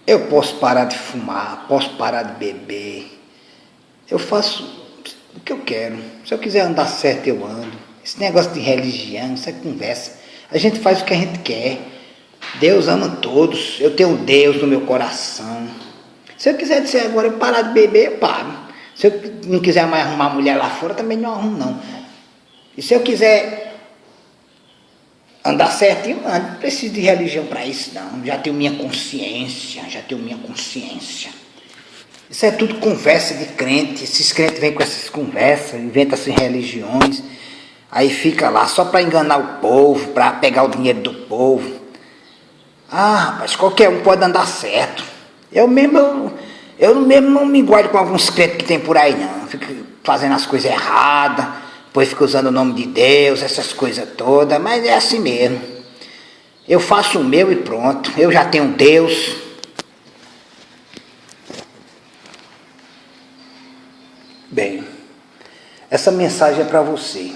Eu posso parar de fumar, posso parar de beber. Eu faço o que eu quero. Se eu quiser andar certo, eu ando. Esse negócio de religião, isso é conversa. A gente faz o que a gente quer. Deus ama todos. Eu tenho Deus no meu coração. Se eu quiser dizer agora eu parar de beber, eu paro. Se eu não quiser mais arrumar mulher lá fora, também não arrumo, não. E se eu quiser andar certinho, não preciso de religião para isso, não. Já tenho minha consciência, Isso é tudo conversa de crente. Esses crentes vêm com essas conversas, inventam essas religiões, aí fica lá só para enganar o povo, para pegar o dinheiro do povo. Rapaz, qualquer um pode andar certo. Eu mesmo não me guardo com alguns crentes que tem por aí, não. Fico fazendo as coisas erradas, depois fico usando o nome de Deus, essas coisas todas, mas é assim mesmo. Eu faço o meu e pronto. Eu já tenho Deus. Bem, essa mensagem é para você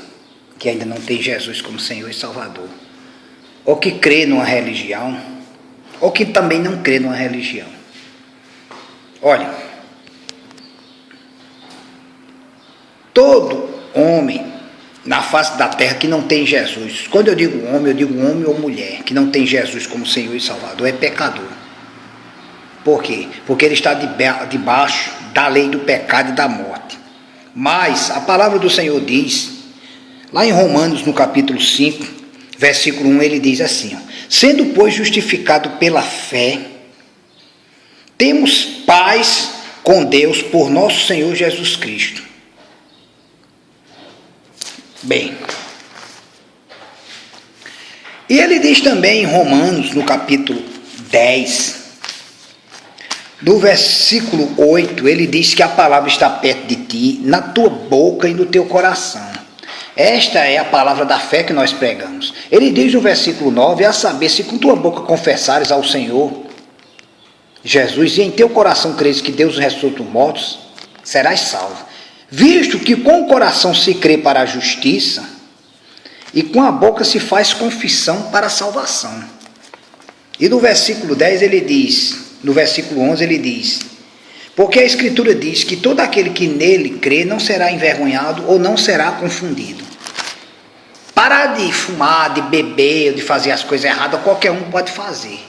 que ainda não tem Jesus como Senhor e Salvador, ou que crê numa religião, ou que também não crê numa religião. Olha, todo homem na face da terra que não tem Jesus, quando eu digo homem ou mulher, que não tem Jesus como Senhor e Salvador, é pecador. Por quê? Porque ele está debaixo da lei do pecado e da morte. Mas a palavra do Senhor diz, lá em Romanos, no capítulo 5, versículo 1, ele diz assim, sendo, pois, justificado pela fé, temos paz com Deus por nosso Senhor Jesus Cristo. Bem, e ele diz também em Romanos, no capítulo 10, do versículo 8, ele diz que a palavra está perto de ti, na tua boca e no teu coração. Esta é a palavra da fé que nós pregamos. Ele diz no versículo 9, a saber, se com tua boca confessares ao Senhor Jesus, e em teu coração creres que Deus ressuscitou dos mortos, serás salvo. Visto que com o coração se crê para a justiça, e com a boca se faz confissão para a salvação. E no versículo 10 ele diz, no versículo 11 ele diz, porque a Escritura diz que todo aquele que nele crê não será envergonhado ou não será confundido. Parar de fumar, de beber, de fazer as coisas erradas, qualquer um pode fazer.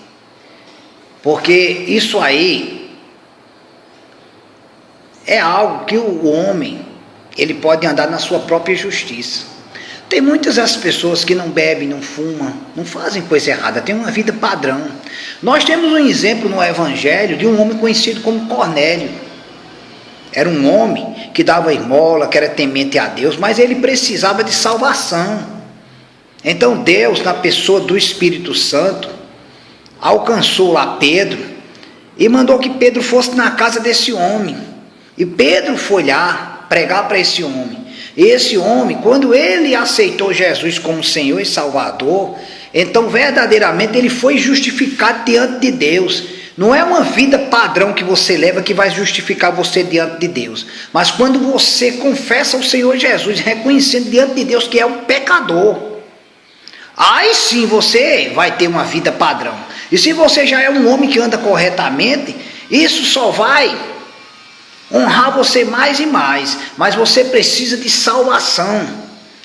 Porque isso aí é algo que o homem, ele pode andar na sua própria justiça. Tem muitas as pessoas que não bebem, não fumam, não fazem coisa errada, tem uma vida padrão. Nós temos um exemplo no Evangelho de um homem conhecido como Cornélio. Era um homem que dava esmola, que era temente a Deus, mas ele precisava de salvação. Então Deus, na pessoa do Espírito Santo, alcançou lá Pedro e mandou que Pedro fosse na casa desse homem. E Pedro foi lá pregar para esse homem. Esse homem, quando ele aceitou Jesus como Senhor e Salvador, então verdadeiramente ele foi justificado diante de Deus. Não é uma vida padrão que você leva que vai justificar você diante de Deus. Mas quando você confessa o Senhor Jesus, reconhecendo diante de Deus que é um pecador, aí sim você vai ter uma vida padrão. E se você já é um homem que anda corretamente, isso só vai honrar você mais e mais, mas você precisa de salvação,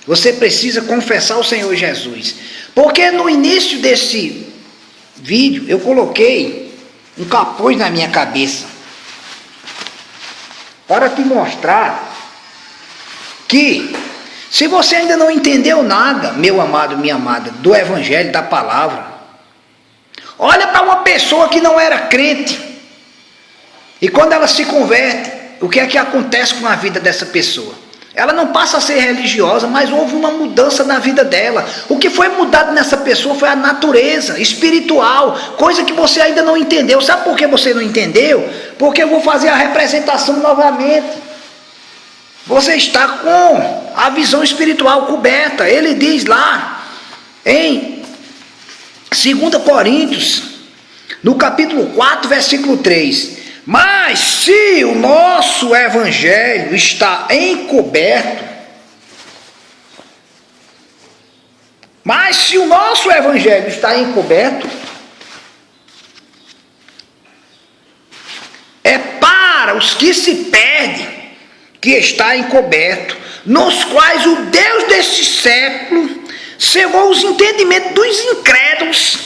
você precisa confessar o Senhor Jesus, porque no início desse vídeo eu coloquei um capuz na minha cabeça, para te mostrar que, se você ainda não entendeu nada, meu amado, minha amada, do Evangelho, da palavra, olha para uma pessoa que não era crente, e quando ela se converte, o que é que acontece com a vida dessa pessoa? Ela não passa a ser religiosa, mas houve uma mudança na vida dela. O que foi mudado nessa pessoa foi a natureza espiritual, coisa que você ainda não entendeu. Sabe por que você não entendeu? Porque eu vou fazer a representação novamente. Você está com a visão espiritual coberta. Ele diz lá em 2 Coríntios, no capítulo 4, versículo 3, mas se o nosso evangelho está encoberto, para os que se perdem, que está encoberto, nos quais o Deus deste século cegou os entendimentos dos incrédulos,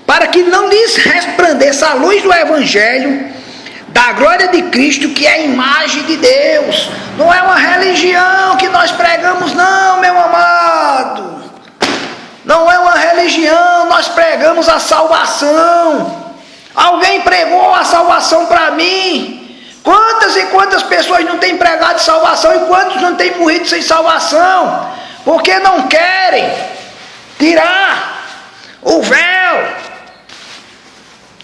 para que não lhes resplandeça a luz do Evangelho, da glória de Cristo, que é a imagem de Deus. Não é uma religião que nós pregamos, não, meu amado. Não é uma religião, nós pregamos a salvação. Alguém pregou a salvação para mim. Quantas e quantas pessoas não têm pregado salvação e quantos não têm morrido sem salvação? Porque não querem tirar o véu.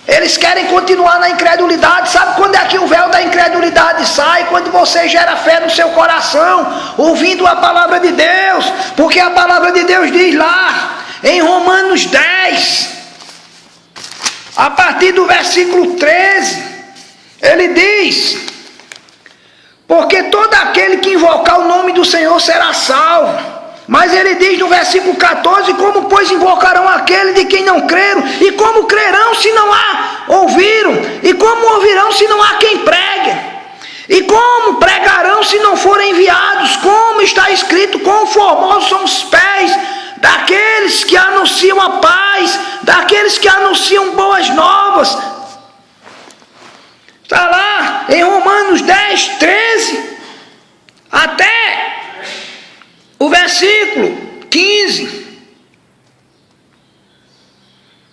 Eles querem continuar na incredulidade. Sabe quando é que o véu da incredulidade sai? Quando você gera fé no seu coração, ouvindo a palavra de Deus. Porque a palavra de Deus diz lá, em Romanos 10, a partir do versículo 13, ele diz: porque todo aquele que invocar o nome do Senhor será salvo. Mas ele diz no versículo 14, como pois invocarão aquele de quem não creram? E como crerão se não há ouviram? E como ouvirão se não há quem pregue? E como pregarão se não forem enviados? Como está escrito, quão formosos são os pés daqueles que anunciam a paz, daqueles que anunciam boas novas. Está lá em Romanos 10, 13, até o versículo 15.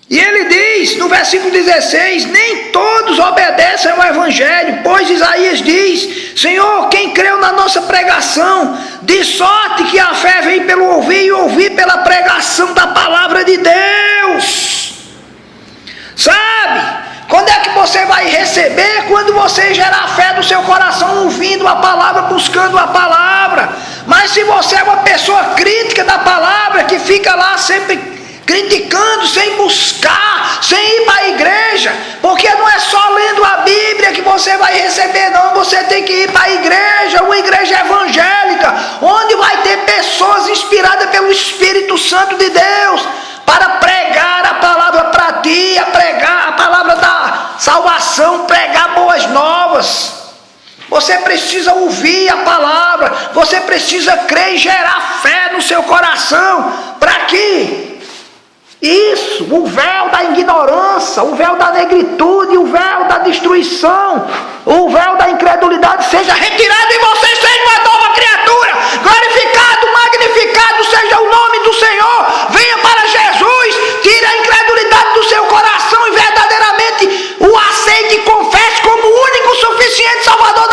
E ele diz no versículo 16, nem todos obedecem ao Evangelho, pois Isaías diz, Senhor, quem creu na nossa pregação, de sorte que a fé vem pelo ouvir e ouvir pela pregação da palavra de Deus. Sabe? Quando é que você vai receber? Quando você gerar fé no seu coração, ouvindo a palavra, buscando a palavra. Mas se você é uma pessoa crítica da palavra, que fica lá sempre criticando, sem buscar, sem ir para a igreja, porque não é só lendo a Bíblia que você vai receber, não. Você tem que ir para a igreja, uma igreja evangélica, onde vai ter pessoas inspiradas pelo Espírito Santo de Deus, para pregar a palavra para ti, a pregar a palavra da salvação, pregar boas novas. Você precisa ouvir a palavra, você precisa crer e gerar fé no seu coração, para que isso, o véu da ignorância, o véu da negritude, o véu da destruição, o véu da incredulidade seja retirado e você seja uma nova criatura. Glorificado, magnificado seja o nome do Senhor. Venha para Jesus, tire a incredulidade do seu coração e verdadeiramente o aceite e confesse como o único suficiente Salvador